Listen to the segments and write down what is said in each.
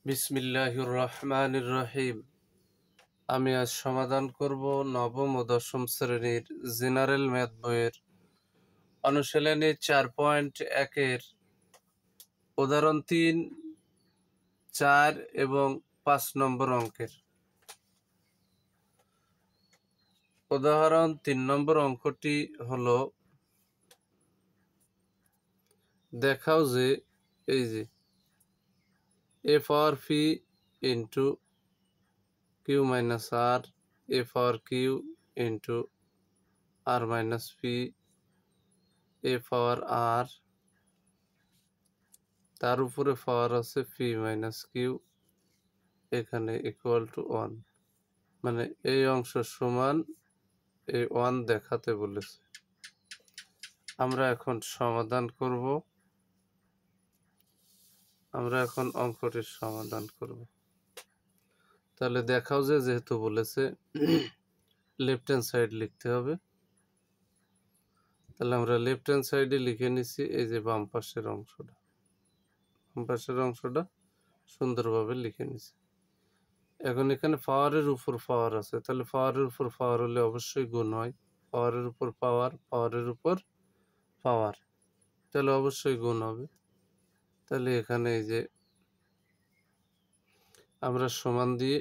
বিসমিল্লাহির রহমানির রহিম। আমি আজ সমাধান করব নবম ও দশম শ্রেণীর জেনারেল ম্যাথ বইয়ের অনুশীলনী 4.1-এর উদাহরণ 3, 4 এবং 5 নম্বর অঙ্কের। উদাহরণ 3 নম্বর অঙ্কটি হলো, দেখাও যে এই যে a power p into q minus r, a power q into r minus p, a power r, তার উপরে পাওয়ার আছে p মাইনাস q, এখানে ইকুয়াল টু 1, মানে এই অংশ সমান এই 1 দেখাতে বলেছে। আমরা এখন সমাধান করব। আমরা এখন অঙ্কটির সমাধান করব। তাহলে দেখাও যে যেহেতু বলেছে লেফট হ্যান্ড সাইড লিখতে হবে, তাহলে আমরা লেফট হ্যান্ড সাইডে লিখে নিছি এই যে বাম পাশের অংশটা সুন্দরভাবে লিখে নিছি। এখন এখানে পাওয়ারের উপর পাওয়ার আছে, তাহলে পাওয়ারের উপর পাওয়ার হলে অবশ্যই গুণ হয়। পাওয়ারের উপর পাওয়ার, পাওয়ারের উপর পাওয়ার, তাহলে অবশ্যই গুণ হবে। তাহলে এখানে এই যে আমরা সমান দিয়ে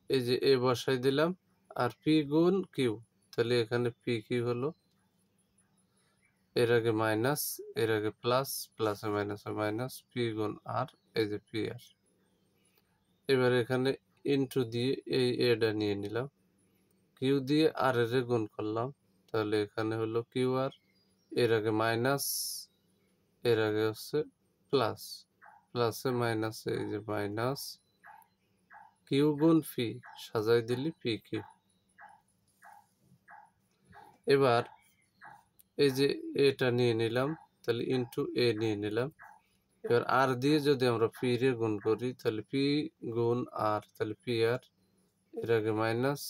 এই যে এ বসাই দিলাম, আর পি গুণ কিউ, তাহলে এখানে পি কিউ হলো, এর আগে মাইনাস, এর আগে প্লাস, প্লাসে মাইনাসে মাইনাস, পি গুণ আর, এই যে পি আর। এবার এখানে ইনটু দিয়ে এই এটা নিয়ে নিলাম, কিউ দিয়ে আর এর গুণ করলাম, তাহলে এখানে হলো কিউ আর, এর আগে মাইনাস, এর আগে হচ্ছে প্লাস, প্লাসে মাইনাসে এই যে মাইনাস, কিউ গুণ পি, সাজাই দিলি পি কিউ। এবার এই যে এটা নিয়ে নিলাম, তাহলে ইনটু এ নিয়ে নিলাম। এবার আর দিয়ে যদি আমরা পি রে গুণ করি, তাহলে পি গুণ আর, তাহলে পি আর, এর আগে মাইনাস,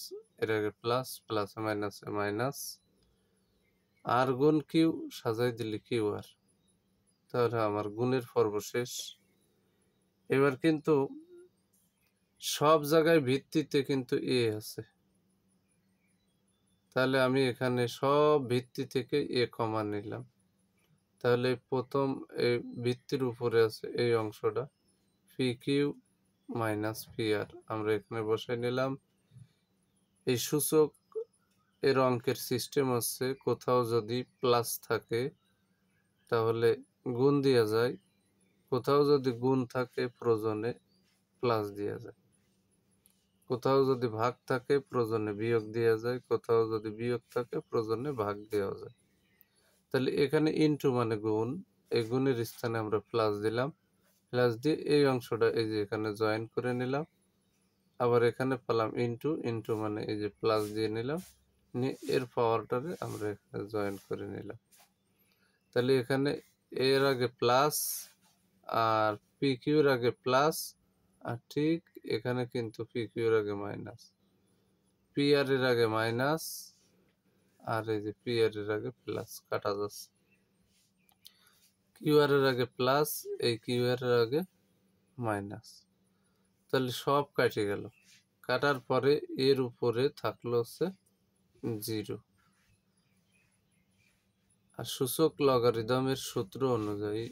এর আগে প্লাস, প্লাসে মাইনাসে মাইনাস, আর গুণ কিউ, সাজাই দিলি কিউ আর। তাহলে আমার গুণের পর্ব শেষ। এবার কিন্তু সব জায়গায় ভিত্তিতে কিন্তু এ আছে, তাহলে আমি এখানে সব ভিত্তি থেকে এ কমা নিলাম। তাহলে প্রথম এই ভিত্তির উপরে আছে এই অংশটা P Q minus P R, আমরা এখানে বসাই নিলাম। এই সূচক এর অঙ্কের সিস্টেম হচ্ছে, কোথাও যদি প্লাস থাকে তাহলে গুণ দেওয়া যায়, কোথাও যদি গুণ থাকে প্রয়োজনে প্লাস দেওয়া যায়, কোথাও যদি ভাগ থাকে প্রয়োজনে বিয়োগ দেওয়া যায়, কোথাও যদি বিয়োগ থাকে প্রয়োজনে ভাগ দেওয়া যায়। তাহলে এখানে ইনটু মানে গুণ, এই গুণের স্থানে আমরা প্লাস দিলাম, প্লাস দিয়ে এই অংশটা এই যে এখানে জয়েন করে নিলাম। আবার এখানে পেলাম ইনটু, ইনটু মানে এই যে প্লাস দিয়ে নিলাম, নিয়ে এর পাওয়ারটারে আমরা এখানে জয়েন করে নিলাম। তাহলে এখানে এর আগে প্লাস, আর পি কিউর আগে প্লাস, আর ঠিক এখানে কিন্তু পি কিউর আগে মাইনাস, পি আর এর আগে মাইনাস, আর এই যে পি আর এর আগে প্লাস কাটা যাচ্ছে, কিউ আর এর আগে প্লাস, এই কিউ আর এর আগে মাইনাস, তাহলে সব কেটে গেল। কাটার পরে এর উপরে থাকলো হচ্ছে 0। আর সূচক লগারিদমের সূত্র অনুযায়ী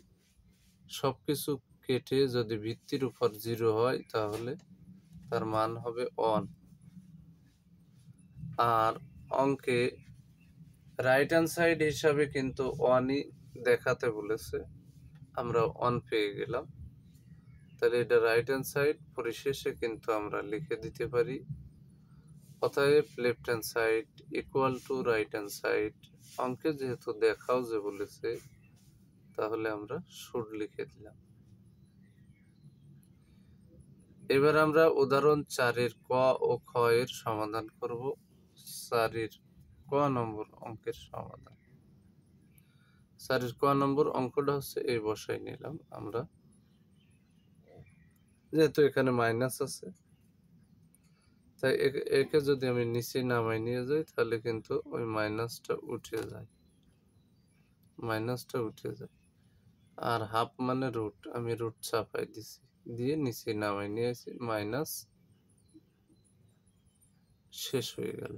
সবকিছু কেটে যদি ভিত্তির উপর 0 হয় তাহলে তার মান হবে 1। আর অঙ্কে রাইট হ্যান্ড সাইড হিসাবে কিন্তু 1ই দেখাতে বলেছে, আমরা 1 পেয়ে গেলাম। তাহলে এটা রাইট হ্যান্ড সাইড, পরিশেষে কিন্তু আমরা লিখে দিতে পারি অতএব left hand side equal to right hand side. অঙ্কে যেহেতু দেখাও যে বলেছে, তাহলে আমরা শুড লিখে দিলাম। এবার আমরা উদাহরণ 4-এর ক ও খ এর সমাধান করব। 4-এর ক নম্বর অঙ্কের সমাধান। 4-এর ক নম্বর অঙ্কটা হচ্ছে এই বসাই নিলাম আমরা, যেহেতু এখানে মাইনাস আছে তাই একে যদি আমি নিচে নামাই নিয়ে যাই তাহলে কিন্তু ওই মাইনাসটা উঠে যায়, আর হাফ মানে রুট, আমি রুট চাপাই দিছি। দিয়ে নিচে নামাই নিয়েছি, মাইনাস শেষ হয়ে গেল।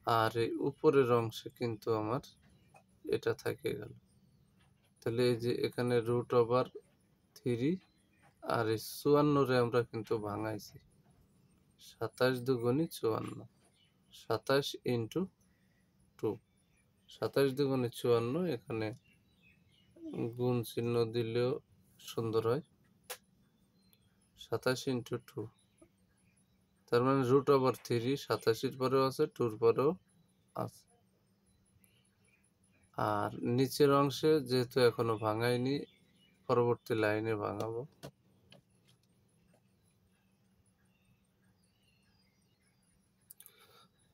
আর এই উপরের অংশে কিন্তু আমার এটা থেকে গেল। তাহলে এই যে এখানে √3 আর এই 54 রে আমরা কিন্তু ভাঙাইছি। 27 দুগুণে 54, 27 ইন্টু 2, 27 দুগুণে 54, এখানে গুণ চিহ্ন দিলেও সুন্দর হয়। 27 ইন্টু 2, তার মানে √3 87-র পরেও আছে, 2-র পরেও আছে। আর নিচের অংশে যেহেতু এখনো ভাঙাইনি, পরবর্তী লাইনে ভাঙাবো।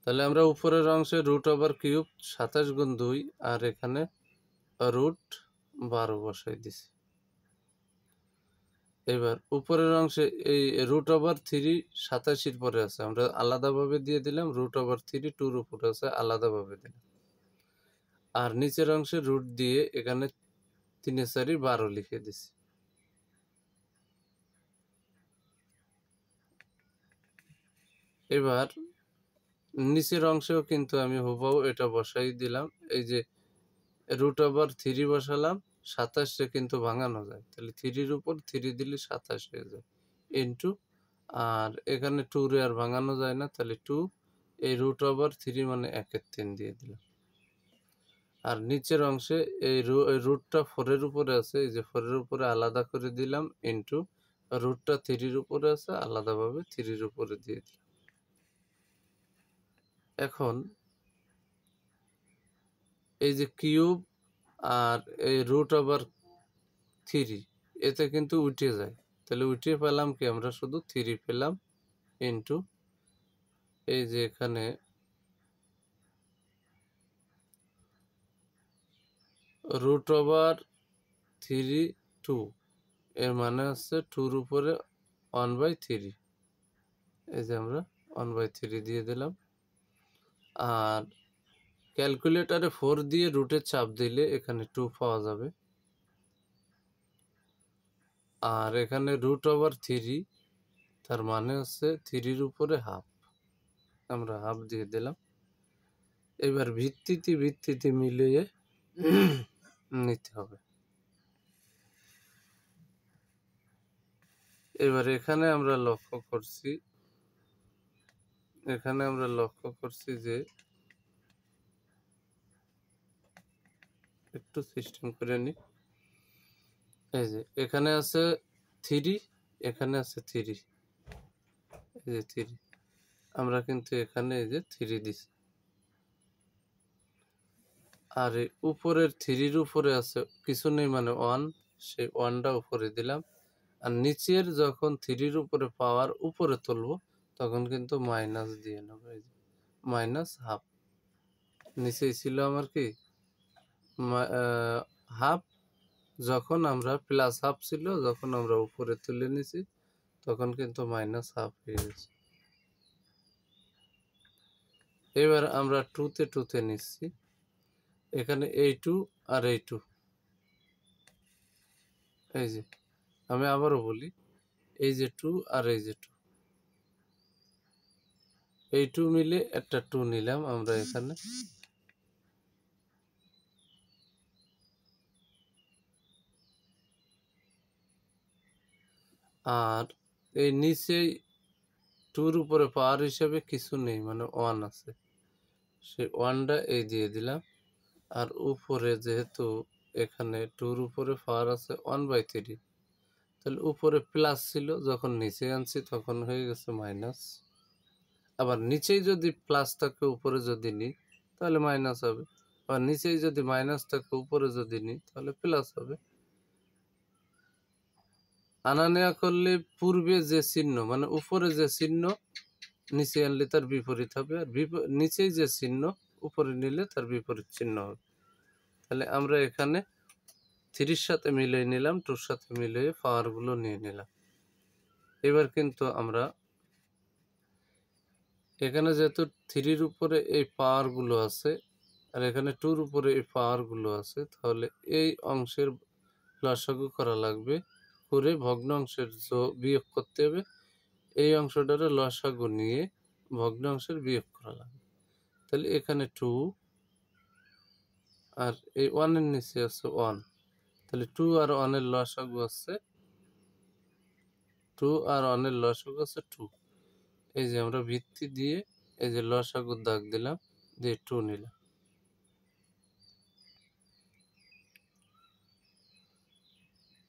তাহলে আমরা উপরের অংশে √3 27 গুণ 2 আর এখানে √12 বসাই দিছি। এবার উপরের অংশে এই √3 87-র পরে আছে, আমরা আলাদাভাবে দিয়ে দিলাম। √3 2-র উপরে আছে, আলাদাভাবে দিলাম। আর নিচের অংশে রুট দিয়ে এখানে 3 এ 4 12 লিখে দিছি। এবার নিচের অংশেও কিন্তু আমি হুবহু এটা বসাই দিলাম। এই যে √3 বসালাম, 27 কিন্তু ভাঙানো যায়, তাহলে 3-র উপর 3 দিলে 27 হয়ে যায়, ইন্টু, আর এখানে 2 রে আর ভাঙানো যায় না, তাহলে 2, এই √3 মানে 1/3 দিয়ে দিলাম। আর নিচের অংশে এই রুটটা 4-এর উপরে আছে, এই যে 4-এর উপরে আলাদা করে দিলাম, ইন্টু রুটটা 3-র উপরে আছে, আলাদাভাবে 3-র উপরে দিয়ে দিলাম। এখন এই যে কিউব আর এই √3 এতে কিন্তু উঠে যায়, তাহলে উঠে পেলাম কি, আমরা শুধু 3 পেলাম, ইন্টু এই যে এখানে √3 2, এর মানে হচ্ছে 2-র উপরে 1/3, এই যে আমরা 1/3 দিয়ে দিলাম। আর ক্যালকুলেটরে 4 দিয়ে রুটে চাপ দিলে এখানে 2 পাওয়া যাবে। আর এখানে √3, তার মানে হচ্ছে 3-র উপরে হাফ, আমরা হাফ দিয়ে দিলাম। এবার ভিত্তিতে মিলিয়ে নিতে হবে। এবার এখানে আমরা লক্ষ্য করছি যে একটু সিস্টেম করে নি। এই যে এখানে আছে 3, এখানে আছে 3, এই যে 3, আমরা কিন্তু এখানে এই যে 3 দিছি। আর এই উপরের 3-র উপরে আছে কিছু নেই, মানে 1, সেই 1টা উপরে দিলাম। আর নিচের যখন 3-র উপরে পাওয়ার উপরে তুলব, তখন কিন্তু মাইনাস দিয়ে নেব, এই যে -1/2। নিচেই ছিল আমার কি হাফ, যখন আমরা +1/2 ছিল, যখন আমরা উপরে তুলে নিছি তখন কিন্তু -1/2 হয়ে গেছে। এবার আমরা 2 তে নিচ্ছি, এখানে এই 2 আর এই 2, এই যে আমি আবারও বলি, এই যে 2 আর এই যে 2, এই 2 মিলে একটা 2 নিলাম আমরা এখানে। আর এই নিচেই 2-র উপরে পাওয়ার হিসেবে কিছু নেই, মানে 1 আছে, সেই 1টা এই দিয়ে দিলাম। আর উপরে যেহেতু এখানে 2-র উপরে পাওয়ার আছে 1/3, তাহলে উপরে প্লাস ছিল, যখন নিচে আনছি তখন হয়ে গেছে মাইনাস। আবার নিচেই যদি প্লাস থাকে উপরে যদি নিই তাহলে মাইনাস হবে, আবার নিচেই যদি মাইনাস থাকে উপরে যদি নিই তাহলে প্লাস হবে। আনা নেওয়া করলে পূর্বে যে চিহ্ন, মানে উপরে যে চিহ্ন, নিচে আনলে তার বিপরীত হবে, আর নিচেই যে চিহ্ন উপরে নিলে তার বিপরীত চিহ্ন হবে। তাহলে আমরা এখানে 3-র সাথে মিলিয়ে নিলাম, 2-র সাথে মিলিয়ে পাওয়ারগুলো নিয়ে নিলাম। এবার কিন্তু আমরা এখানে যেহেতু 3-র উপরে এই পাওয়ারগুলো আছে আর এখানে 2-র উপরে এই পাওয়ারগুলো আছে, তাহলে এই অংশের লসাগু করা লাগবে করে ভগ্নাংশের বিয়োগ করতে হবে। এই অংশটারে লসাগু নিয়ে ভগ্নাংশের বিয়োগ করা লাগবে। তাহলে এখানে 2 আর এই 1 এর নিচে আছে 1, তাহলে 2 আর 1 এর লসাগু আছে 2 আর 1 এর লসাগু আছে 2। এই যে আমরা ভিত্তি দিয়ে এই যে লসাগুর দাগ দিলাম, দিয়ে 2 নিলাম।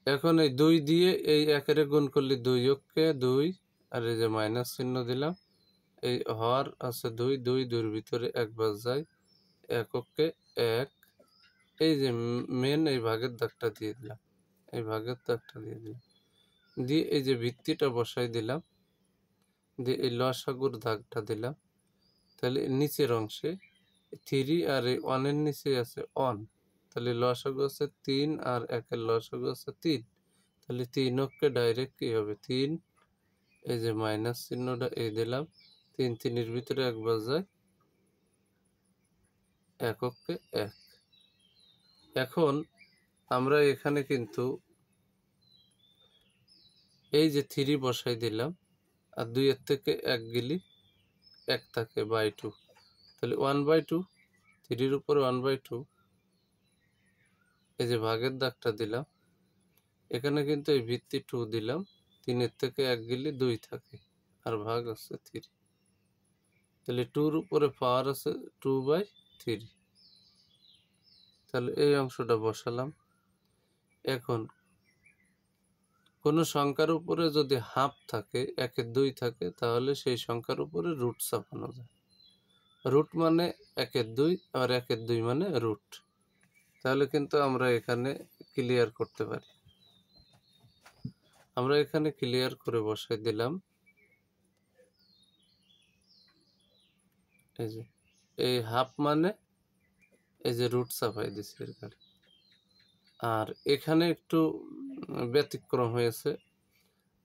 এখন এই 2 দিয়ে এই 1 এর গুণ করলে 2 অক্ষে 2, আর এই যে মাইনাস চিহ্ন দিলাম। এই হর আছে 2, 2 2 এর ভিতরে 1 বাদ যায়, 1 অক্ষে 1। এই যে মেন এই ভাগের দাগটা দিয়ে দিলাম, এই ভাগের দাগটা দিয়ে দিলাম, দিয়ে এই যে ভিত্তিটা বসাই দিলাম, দিয়ে এই লসাগুর দাগটা দিলাম। তাহলে নিচের অংশে 3 আর এই 1 এর নিচে আছে 1, তাহলে লসাগু আছে 3 আর 1 এর লসাগু আছে 3। তাহলে 3 অক্ষে ডাইরেক্ট কি হবে 3, এই যে মাইনাস চিহ্নটা এই দিলাম, 3 3 এর ভিতরে 1 বাদ যায়, 1 অক্ষে 1। এখন আমরা এখানে কিন্তু এই যে 3 বসাই দিলাম, আর 2 এর থেকে 1 গেলি 1 থাকে বাই 2, তাহলে 1/2, 3 এর উপরে 1/2। এই যে ভাগের দাগটা দিলাম, এখানে কিন্তু এই ভিত্তি 2 দিলাম, 3 এর থেকে 1 গেলে 2 থাকে, আর ভাগ আছে 3। তাহলে 2 এর উপরে পাওয়ার আছে 2/3। তাহলে এই অংশটা বসালাম। এখন কোনো সংখ্যার উপরে যদি হাফ থাকে, 1/2 থাকে, তাহলে সেই সংখ্যার উপরে রুট চাপানো যায়। রুট মানে 1/2, আর 1/2 মানে রুট। তাহলে কিন্তু আমরা এখানে ক্লিয়ার করতে পারি। আমরা এখানে ক্লিয়ার করে বসাই দিলাম। এই যে এই হাফ মানে এই যে রুট চাপাই দিছি এর গাড়ি। আর এখানে একটু ব্যতিক্রম হয়েছে,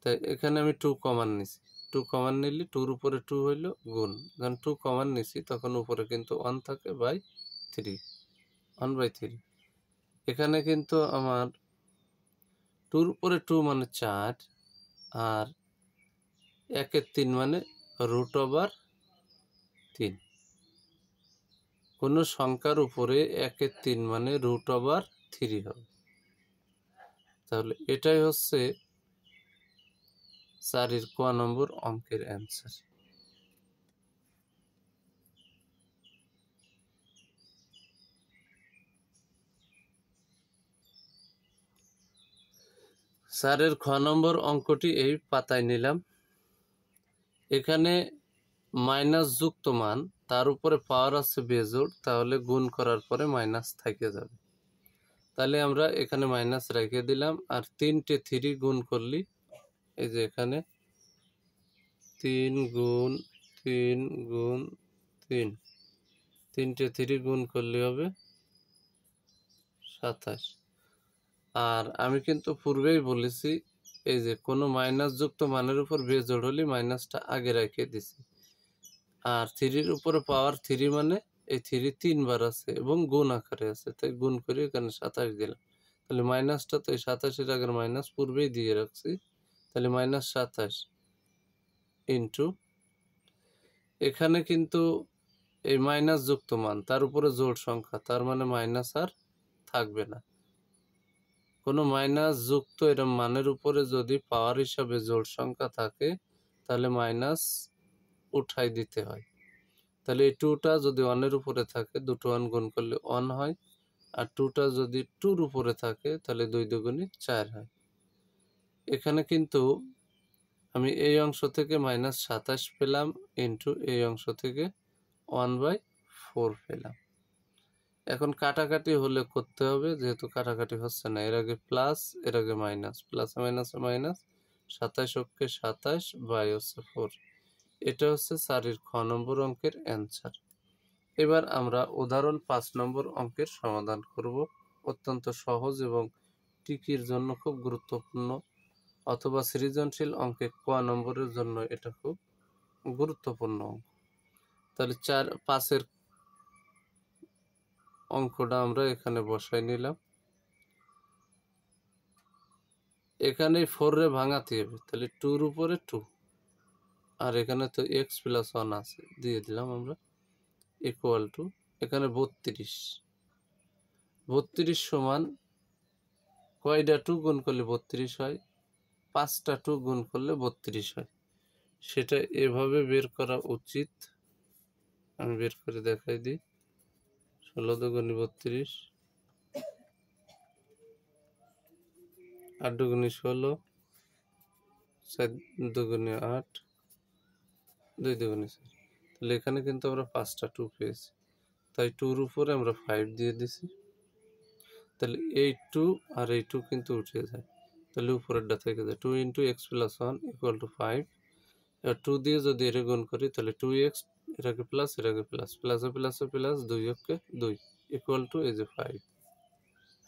তাই এখানে আমি 2 কমান নিছি। 2 কমান নিলে 2 এর উপরে 2 হইল গুণ, যখন 2 কমান নিছি তখন উপরে কিন্তু 1 থাকে বাই 3, 1/3। এখানে কিন্তু আমার 2 এর উপরে 2 মানে 4, আর 1/3 মানে √3। কোনো সংখ্যার উপরে 1/3 মানে √3 হবে। তাহলে এটাই হচ্ছে 4 এর ক নম্বর অঙ্কের অ্যান্সার। স্যারের খ নম্বর অঙ্কটি এই পাতায় নিলাম। এখানে মাইনাস যুক্ত মান, তার উপরে পাওয়ার আছে বেজোড়, তাহলে গুণ করার পরে মাইনাস থেকে যাবে। তাহলে আমরা এখানে মাইনাস রেখে দিলাম, আর 3টে 3 গুণ করলি, এই যে এখানে 3 গুণ 3 গুণ 3, 3টে 3 গুণ করলে হবে 27। আর আমি কিন্তু পূর্বেই বলেছি, এই যে কোনো মাইনাস যুক্ত মানের উপর বেজোড় হলে মাইনাসটা আগে রেখে দিছি। আর 3 এর উপরে পাওয়ার 3 মানে এই 3 3 বার আছে এবং গুণ আকারে আছে, তাই গুণ করে এখানে 27 দিলাম। তাহলে মাইনাসটা তো এই 27 এর আগের মাইনাস পূর্বেই দিয়ে রাখছি, তাহলে -27 ইন্টু এখানে কিন্তু এই মাইনাস যুক্ত মান, তার উপরে জোড় সংখ্যা, তার মানে মাইনাস আর থাকবে না। কোনো মাইনাস যুক্ত এরম মানের উপরে যদি পাওয়ার হিসাবে জোড় সংখ্যা থাকে, তাহলে মাইনাস উঠাই দিতে হয়। তাহলে এই 2টা যদি 1 এর উপরে থাকে, দুটো 1 গুণ করলে 1 হয়, আর 2টা যদি 2 এর উপরে থাকে, তাহলে 2 দুগুণে 4 হয়। এখানে কিন্তু আমি এই অংশ থেকে -27 পেলাম, ইন্টু এই অংশ থেকে 1/4 পেলাম। এখন কাটাকাটি হলে করতে হবে, যেহেতু কাটাকাটি হচ্ছে না, এর আগে প্লাস এর আগে মাইনাস, প্লাসে মাইনাসে মাইনাস, 27 অক্ষে 27 বাই হচ্ছে 4। এটা হচ্ছে 4 এর খ নম্বর অঙ্কের অ্যান্সার। এবার আমরা উদাহরণ 5 নম্বর অঙ্কের সমাধান করব। অত্যন্ত সহজ এবং টিকির জন্য খুব গুরুত্বপূর্ণ, অথবা সৃজনশীল অঙ্কে ক নম্বরের জন্য এটা খুব গুরুত্বপূর্ণ অঙ্ক। তাহলে 5-এর অঙ্কটা আমরা এখানে বসাই নিলাম। এখানে 4 রে ভাঙাতে হবে, তাহলে 2 এর উপরে 2, আর এখানে তো x প্লাস 1 আছে, দিয়ে দিলাম আমরা ইকুয়াল টু, এখানে 32 সমান কয়টা 2 গুণ করলে 32 হয়, 5টা 2 গুণ করলে 32 হয়। সেটা এভাবে বের করা উচিত। আমি বের করে দেখাই দিই। 16 দুগুণে 32, 8 দুগুণে 16, 4 দুগুণে 8, 2 দুগুণে 4। তাহলে এখানে কিন্তু আমরা 5টা 2 পেয়েছি, তাই 2 এর উপরে আমরা 5 দিয়ে দিছি। তাহলে এই 2 আর এই 2 কিন্তু উঠে যায়, তাহলে উপরেরটা থেকে যায়। 2 into x plus 1 equal to 5। এবার 2 দিয়ে যদি এটা গুণ করি, তাহলে 2x, এটাকে প্লাস, এটাকে প্লাস, প্লাসে প্লাসে প্লাস, 2 কে 2 ইকুয়াল টু এই যে 5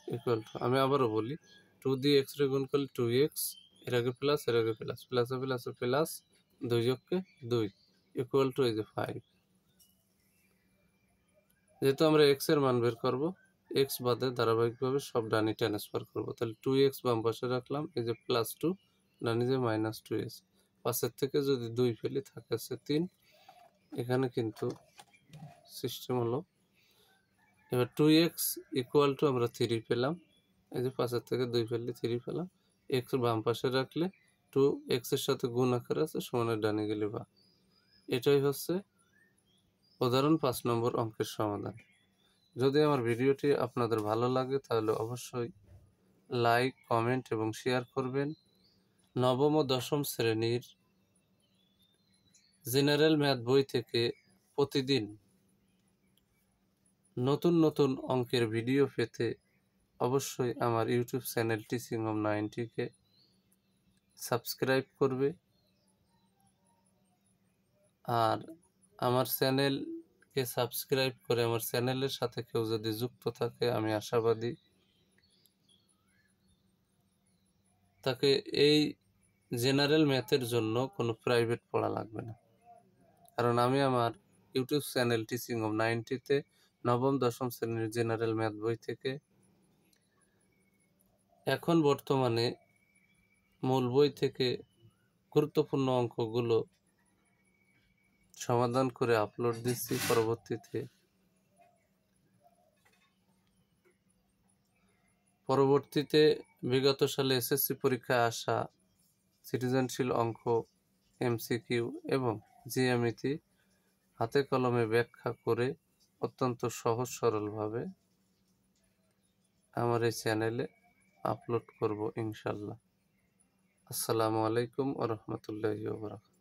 ইকুয়াল টু, আমি আবারও বলি, 2 দিয়ে x রে গুণ করলে 2x, এটাকে প্লাস, এটাকে প্লাস, প্লাসে প্লাসে প্লাস, 2 কে 2 ইকুয়াল টু এই যে 5। যেহেতু আমরা x এর মান বের করব, x বাদে ধারাবাহিকভাবে সব ডানি ট্রান্সফার করব। তাহলে 2x বাম পাশে রাখলাম, এই যে প্লাস 2, ডানি যে মাইনাস 2x, 5 থেকে যদি 2 ফেলি থাকে আছে 3। এখানে কিন্তু সিস্টেম হলো, এবার 2x ইকুয়াল টু আমরা 3 পেলাম, এই যে 5 থেকে 2 ফেললে 3 পেলাম। x বাম পাশে রাখলে 2x এর সাথে গুণ আকারে আছে, সমানের ডানে গেলে বা। এটাই হচ্ছে উদাহরণ 5 নম্বর অঙ্কের সমাধান। যদি আমার ভিডিওটি আপনাদের ভালো লাগে তাহলে অবশ্যই লাইক, কমেন্ট এবং শেয়ার করবেন। নবম ও দশম শ্রেণীর জেনারেল ম্যাথ বই থেকে প্রতিদিন নতুন নতুন অঙ্কের ভিডিও পেতে অবশ্যই আমার ইউটিউব চ্যানেল টিচিং হোম 90-কে সাবস্ক্রাইব করবে। আর আমার চ্যানেলকে সাবস্ক্রাইব করে আমার চ্যানেলের সাথে কেউ যদি যুক্ত থাকে, আমি আশাবাদী তাকে এই জেনারেল ম্যাথের জন্য কোনো প্রাইভেট পড়া লাগবে না। কারণ আমি আমার ইউটিউব চ্যানেল টিচিং হোম 90-তে নবম দশম শ্রেণীর জেনারেল ম্যাথ বই থেকে এখন বর্তমানে মূল বই থেকে গুরুত্বপূর্ণ অঙ্কগুলো সমাধান করে আপলোড দিচ্ছি। পরবর্তীতে বিগত সালে এসএসসি পরীক্ষায় আসা সৃজনশীল অঙ্ক, এমসিকিউ এবং জ্যামিতি হাতে কলমে ব্যাখ্যা করে অত্যন্ত সহজ সরলভাবে আমার এই চ্যানেলে আপলোড করব ইনশাল্লাহ। আসসালামু আলাইকুম ওয়া রাহমাতুল্লাহি ওয়া বারাকাতুহু।